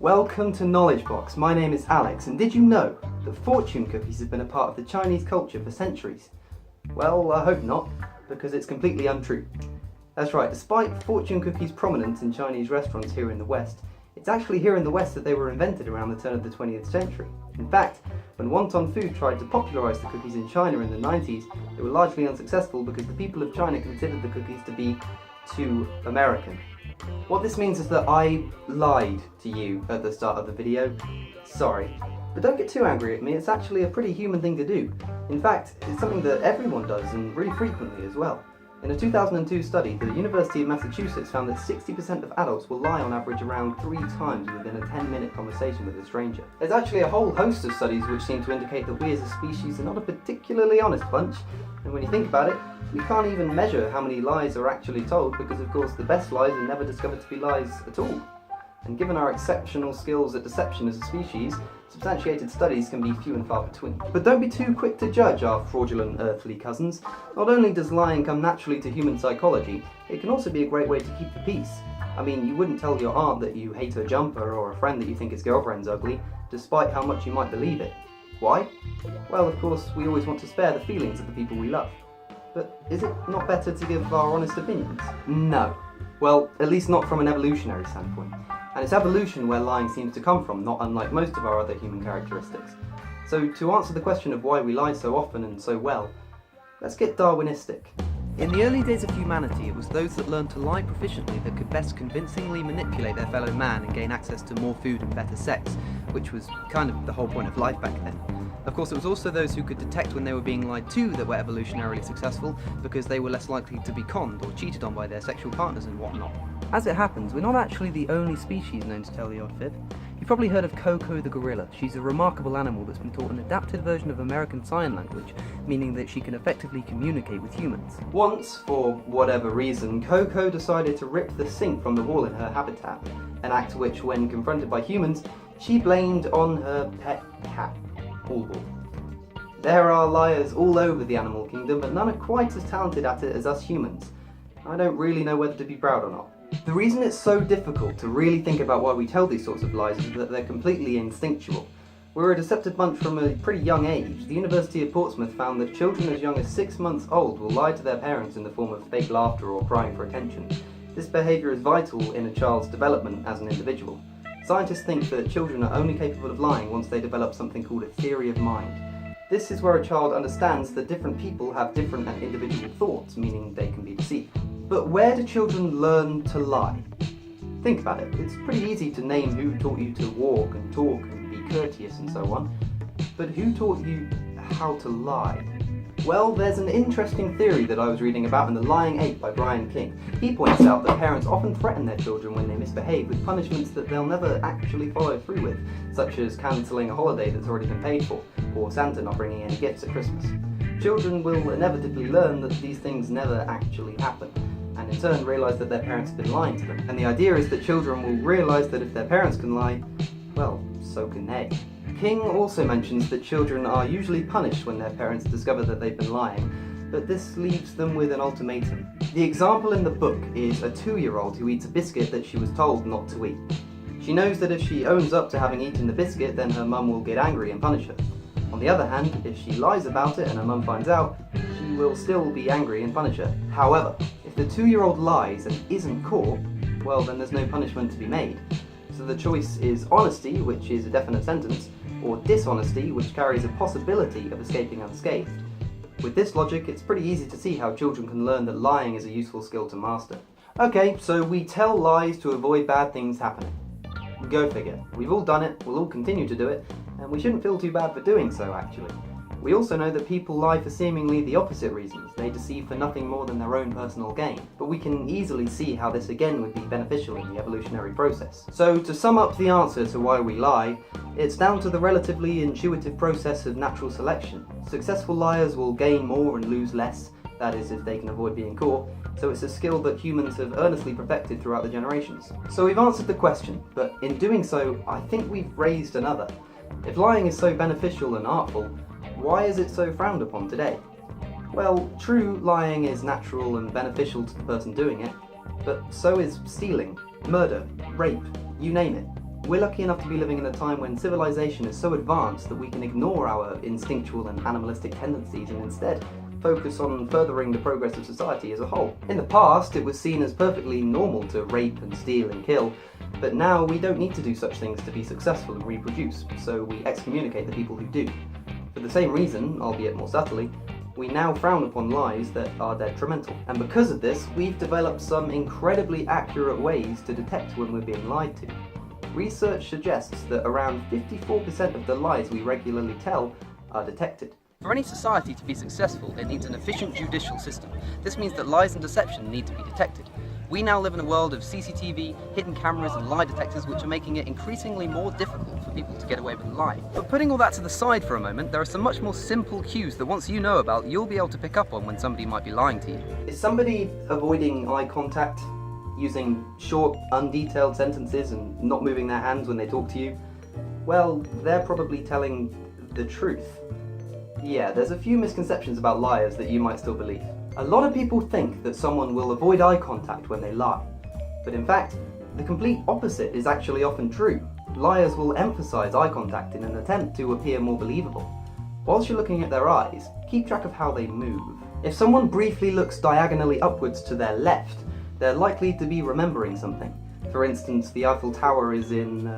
Welcome to Knowledge Box. My name is Alex, and did you know that fortune cookies have been a part of the Chinese culture for centuries? Well, I hope not, because it's completely untrue. That's right, despite fortune cookies' prominence in Chinese restaurants here in the West, it's actually here in the West that they were invented around the turn of the 20th century. In fact, when Wonton Food tried to popularise the cookies in China in the 90s, they were largely unsuccessful because the people of China considered the cookies to be too American. What this means is that I lied to you at the start of the video. Sorry. But don't get too angry at me, it's actually a pretty human thing to do. In fact, it's something that everyone does, and really frequently as well. In a 2002 study, the University of Massachusetts found that 60% of adults will lie on average around 3 times within a 10-minute conversation with a stranger. There's actually a whole host of studies which seem to indicate that we as a species are not a particularly honest bunch, and when you think about it, we can't even measure how many lies are actually told because of course the best lies are never discovered to be lies at all. And given our exceptional skills at deception as a species, substantiated studies can be few and far between. But don't be too quick to judge our fraudulent earthly cousins. Not only does lying come naturally to human psychology, it can also be a great way to keep the peace. I mean, you wouldn't tell your aunt that you hate her jumper or a friend that you think his girlfriend's ugly, despite how much you might believe it. Why? Well, of course, we always want to spare the feelings of the people we love. But is it not better to give our honest opinions? No. Well, at least not from an evolutionary standpoint. And it's evolution where lying seems to come from, not unlike most of our other human characteristics. So to answer the question of why we lie so often and so well, let's get Darwinistic. In the early days of humanity, it was those that learned to lie proficiently that could best convincingly manipulate their fellow man and gain access to more food and better sex, which was kind of the whole point of life back then. Of course, it was also those who could detect when they were being lied to that were evolutionarily successful, because they were less likely to be conned or cheated on by their sexual partners and whatnot. As it happens, we're not actually the only species known to tell the odd fib. You've probably heard of Coco the gorilla. She's a remarkable animal that's been taught an adapted version of American Sign Language, meaning that she can effectively communicate with humans. Once, for whatever reason, Coco decided to rip the sink from the wall in her habitat, an act which, when confronted by humans, she blamed on her pet cat, Bulbul. There are liars all over the animal kingdom, but none are quite as talented at it as us humans. I don't really know whether to be proud or not. The reason it's so difficult to really think about why we tell these sorts of lies is that they're completely instinctual. We're a deceptive bunch from a pretty young age. The University of Portsmouth found that children as young as 6 months old will lie to their parents in the form of fake laughter or crying for attention. This behaviour is vital in a child's development as an individual. Scientists think that children are only capable of lying once they develop something called a theory of mind. This is where a child understands that different people have different and individual thoughts, meaning they can be deceived. But where do children learn to lie? Think about it. It's pretty easy to name who taught you to walk and talk and be courteous and so on. But who taught you how to lie? Well, there's an interesting theory that I was reading about in The Lying Ape by Brian King. He points out that parents often threaten their children when they misbehave with punishments that they'll never actually follow through with, such as cancelling a holiday that's already been paid for, or Santa not bringing any gifts at Christmas. Children will inevitably learn that these things never actually happen, and in turn realise that their parents have been lying to them. And the idea is that children will realise that if their parents can lie, well, so can they. King also mentions that children are usually punished when their parents discover that they've been lying, but this leaves them with an ultimatum. The example in the book is a 2-year-old who eats a biscuit that she was told not to eat. She knows that if she owns up to having eaten the biscuit, then her mum will get angry and punish her. On the other hand, if she lies about it and her mum finds out, she will still be angry and punish her. However, if the 2-year-old lies and isn't caught, well then there's no punishment to be made. So the choice is honesty, which is a definite sentence, or dishonesty, which carries a possibility of escaping unscathed. With this logic, it's pretty easy to see how children can learn that lying is a useful skill to master. Okay, so we tell lies to avoid bad things happening. Go figure. We've all done it, we'll all continue to do it, and we shouldn't feel too bad for doing so, actually. We also know that people lie for seemingly the opposite reasons. They deceive for nothing more than their own personal gain. But we can easily see how this again would be beneficial in the evolutionary process. So to sum up the answer to why we lie, it's down to the relatively intuitive process of natural selection. Successful liars will gain more and lose less, that is if they can avoid being caught, so it's a skill that humans have earnestly perfected throughout the generations. So we've answered the question, but in doing so, I think we've raised another. If lying is so beneficial and artful, why is it so frowned upon today? Well, true, lying is natural and beneficial to the person doing it, but so is stealing, murder, rape, you name it. We're lucky enough to be living in a time when civilization is so advanced that we can ignore our instinctual and animalistic tendencies and instead focus on furthering the progress of society as a whole. In the past, it was seen as perfectly normal to rape and steal and kill, but now we don't need to do such things to be successful and reproduce, so we excommunicate the people who do. For the same reason, albeit more subtly, we now frown upon lies that are detrimental. And because of this, we've developed some incredibly accurate ways to detect when we're being lied to. Research suggests that around 54% of the lies we regularly tell are detected. For any society to be successful, it needs an efficient judicial system. This means that lies and deception need to be detected. We now live in a world of CCTV, hidden cameras and lie detectors which are making it increasingly more difficult for people to get away with lying. But putting all that to the side for a moment, there are some much more simple cues that once you know about, you'll be able to pick up on when somebody might be lying to you. Is somebody avoiding eye contact, using short, undetailed sentences and not moving their hands when they talk to you? Well, they're probably telling the truth. Yeah, there's a few misconceptions about liars that you might still believe. A lot of people think that someone will avoid eye contact when they lie. But in fact, the complete opposite is actually often true. Liars will emphasize eye contact in an attempt to appear more believable. Whilst you're looking at their eyes, keep track of how they move. If someone briefly looks diagonally upwards to their left, they're likely to be remembering something. For instance, the Eiffel Tower is in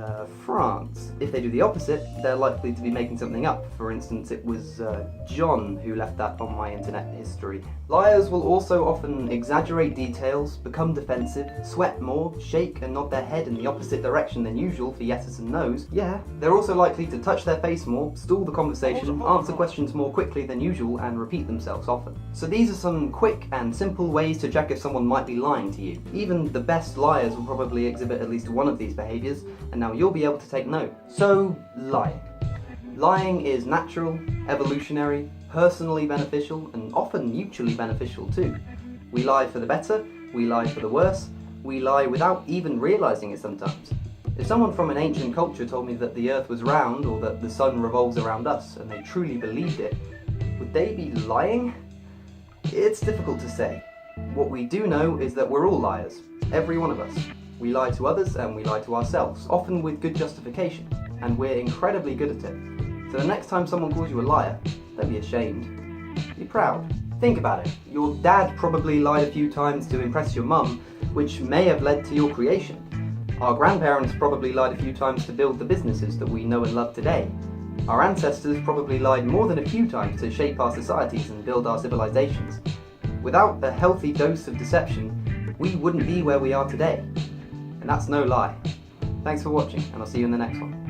France. If they do the opposite, they're likely to be making something up. For instance, it was John who left that on my internet history. Liars will also often exaggerate details, become defensive, sweat more, shake and nod their head in the opposite direction than usual for yeses and nos. Yeah, they're also likely to touch their face more, stall the conversation, answer questions more quickly than usual and repeat themselves often. So these are some quick and simple ways to check if someone might be lying to you. Even the best liars will probably exhibit at least one of these behaviours, and now you'll be able to take note. So, lying. Lying is natural, evolutionary, personally beneficial, and often mutually beneficial too. We lie for the better, we lie for the worse, we lie without even realising it sometimes. If someone from an ancient culture told me that the earth was round or that the sun revolves around us, and they truly believed it, would they be lying? It's difficult to say. What we do know is that we're all liars, every one of us. We lie to others and we lie to ourselves, often with good justification, and we're incredibly good at it. So the next time someone calls you a liar, don't be ashamed. Be proud. Think about it. Your dad probably lied a few times to impress your mum, which may have led to your creation. Our grandparents probably lied a few times to build the businesses that we know and love today. Our ancestors probably lied more than a few times to shape our societies and build our civilizations. Without a healthy dose of deception, we wouldn't be where we are today. And that's no lie. Thanks for watching, and I'll see you in the next one.